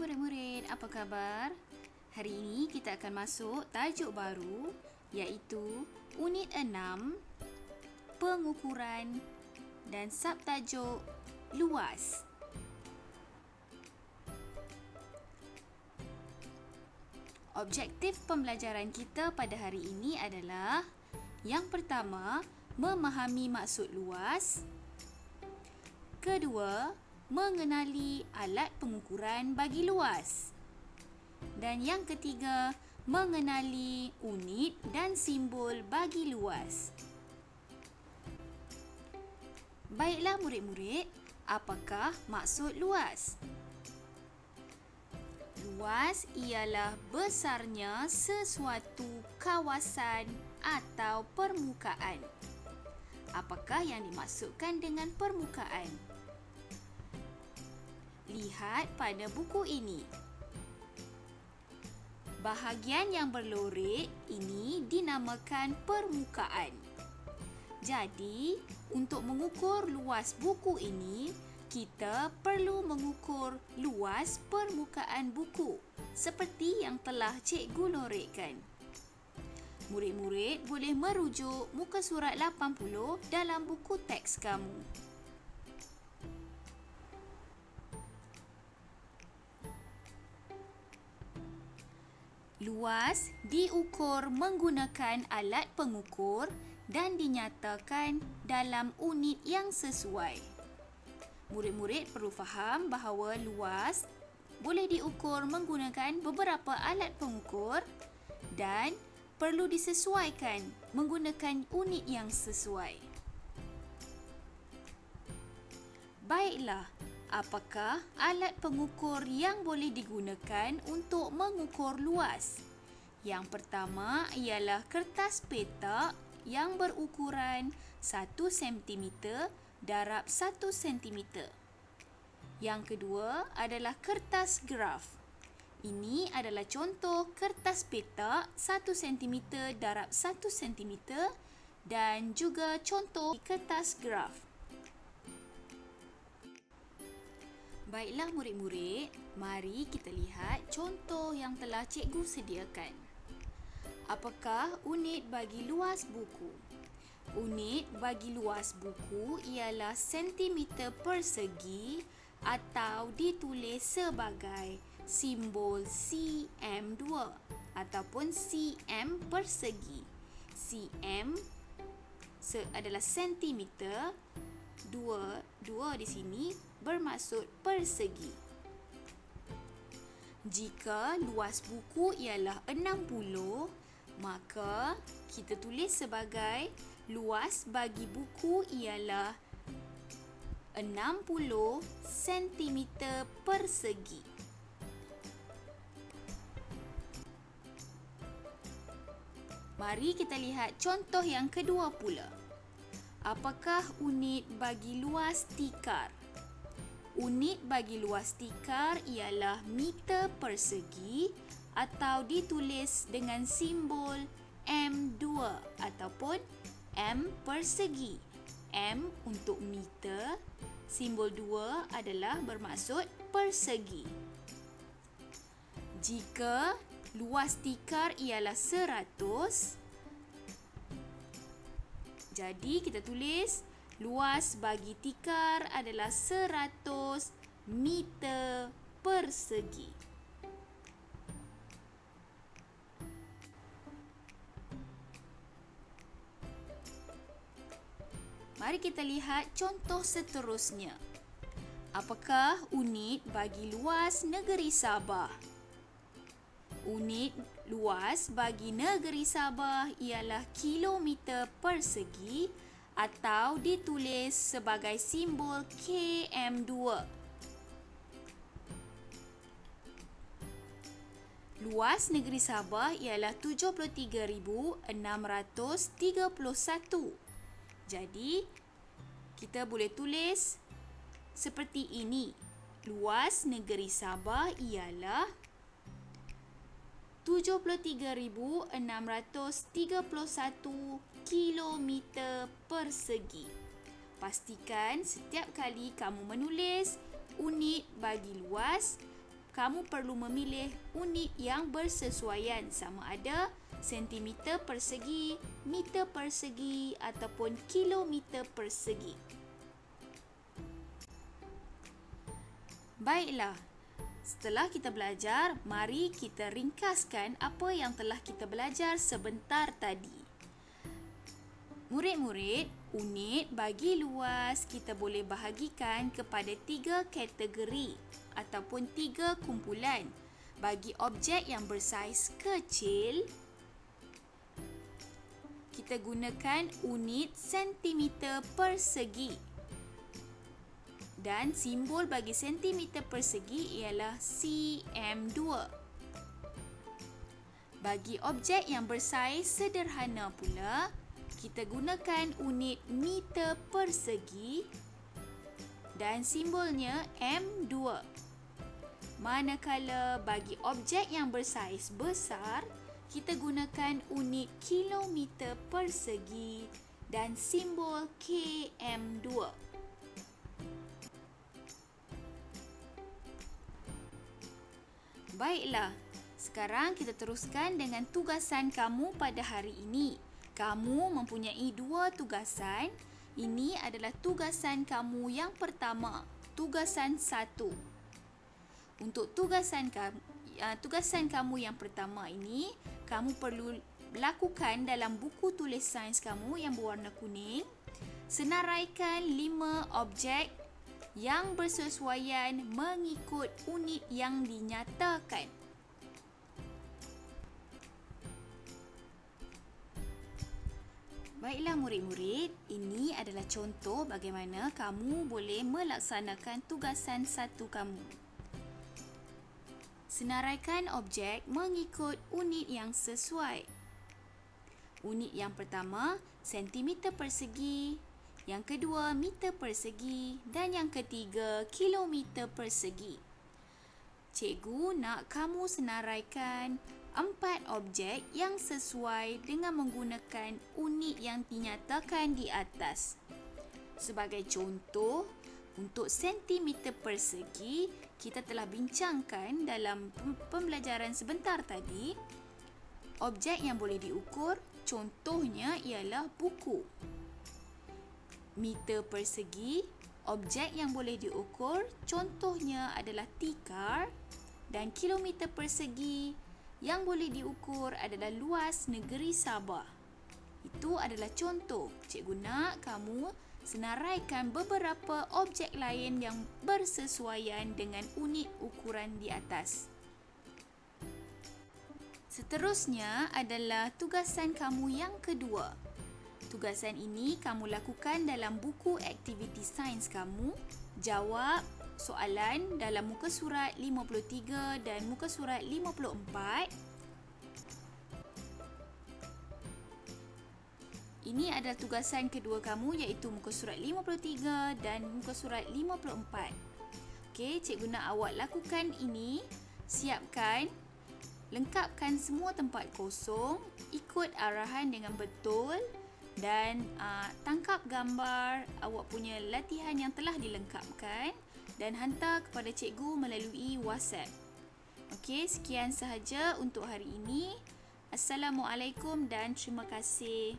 murid-murid, apa khabar? Hari ini kita akan masuk tajuk baru iaitu Unit 6 Pengukuran dan subtajuk Luas. Objektif pembelajaran kita pada hari ini adalah yang pertama, memahami maksud luas. Kedua, mengenali alat pengukuran bagi luas. Dan yang ketiga, mengenali unit dan simbol bagi luas. Baiklah murid-murid, apakah maksud luas? Luas ialah besarnya sesuatu kawasan atau permukaan. Apakah yang dimaksudkan dengan permukaan? Lihat pada buku ini. Bahagian yang berlorek ini dinamakan permukaan. Jadi, untuk mengukur luas buku ini, kita perlu mengukur luas permukaan buku seperti yang telah cikgu lorekkan. Murid-murid boleh merujuk muka surat 80 dalam buku teks kamu. Luas diukur menggunakan alat pengukur dan dinyatakan dalam unit yang sesuai. Murid-murid perlu faham bahawa luas boleh diukur menggunakan beberapa alat pengukur dan perlu disesuaikan menggunakan unit yang sesuai. Baiklah, apakah alat pengukur yang boleh digunakan untuk mengukur luas? Yang pertama ialah kertas petak yang berukuran 1 cm darab 1 cm. Yang kedua adalah kertas graf. Ini adalah contoh kertas petak 1 cm darab 1 cm dan juga contoh kertas graf. Baiklah murid-murid, mari kita lihat contoh yang telah cikgu sediakan. Apakah unit bagi luas buku? Unit bagi luas buku ialah sentimeter persegi atau ditulis sebagai simbol cm2 ataupun cm persegi. Cm adalah sentimeter, dua di sini bermaksud persegi. Jika luas buku ialah 60, maka kita tulis sebagai luas bagi buku ialah 60 cm persegi. Mari kita lihat contoh yang kedua pula. Apakah unit bagi luas tikar? Unit bagi luas tikar ialah meter persegi atau ditulis dengan simbol M2 ataupun M persegi. M untuk meter, simbol 2 adalah bermaksud persegi. Jika luas tikar ialah 100, jadi kita tulis luas bagi tikar adalah 100 meter persegi. Mari kita lihat contoh seterusnya. Apakah unit bagi luas negeri Sabah? Unit luas bagi negeri Sabah ialah kilometer persegi atau ditulis sebagai simbol km2. Luas negeri Sabah ialah 73,631. Jadi, kita boleh tulis seperti ini. Luas negeri Sabah ialah 73,631 kilometer persegi. Pastikan setiap kali kamu menulis unit bagi luas, kamu perlu memilih unit yang bersesuaian, sama ada sentimeter persegi, meter persegi ataupun kilometer persegi. Baiklah, setelah kita belajar, mari kita ringkaskan apa yang telah kita belajar sebentar tadi. Murid-murid, unit bagi luas kita boleh bahagikan kepada 3 kategori ataupun 3 kumpulan. Bagi objek yang bersaiz kecil, kita gunakan unit sentimeter persegi. Dan simbol bagi sentimeter persegi ialah cm2. Bagi objek yang bersaiz sederhana pula, kita gunakan unit meter persegi dan simbolnya M2. Manakala bagi objek yang bersaiz besar, kita gunakan unit kilometer persegi dan simbol KM2. Baiklah, sekarang kita teruskan dengan tugasan kamu pada hari ini. Kamu mempunyai 2 tugasan. Ini adalah tugasan kamu yang pertama, tugasan 1. Untuk tugasan kamu yang pertama ini, kamu perlu lakukan dalam buku tulis sains kamu yang berwarna kuning. Senaraikan 5 objek yang bersesuaian mengikut unit yang dinyatakan. Baiklah murid-murid, ini adalah contoh bagaimana kamu boleh melaksanakan tugasan 1 kamu. Senaraikan objek mengikut unit yang sesuai. Unit yang pertama, sentimeter persegi. Yang kedua, meter persegi. Dan yang ketiga, kilometer persegi. Cikgu nak kamu senaraikan 4 objek yang sesuai dengan menggunakan unit yang dinyatakan di atas. Sebagai contoh, untuk sentimeter persegi, kita telah bincangkan dalam pembelajaran sebentar tadi. Objek yang boleh diukur, contohnya ialah buku. Meter persegi, objek yang boleh diukur, contohnya adalah tikar. Dan kilometer persegi, yang boleh diukur adalah luas negeri Sabah. Itu adalah contoh. Cikgu nak kamu senaraikan beberapa objek lain yang bersesuaian dengan unit ukuran di atas. Seterusnya adalah tugasan kamu yang kedua. Tugasan ini kamu lakukan dalam buku aktiviti sains kamu. Jawab soalan dalam muka surat 53 dan muka surat 54. Ini adalah tugasan kedua kamu iaitu muka surat 53 dan muka surat 54. Okey, cikgu nak awak lakukan ini. Siapkan, lengkapkan semua tempat kosong, ikut arahan dengan betul dan tangkap gambar awak punya latihan yang telah dilengkapkan dan hantar kepada cikgu melalui WhatsApp. Okey, sekian sahaja untuk hari ini. Assalamualaikum dan terima kasih.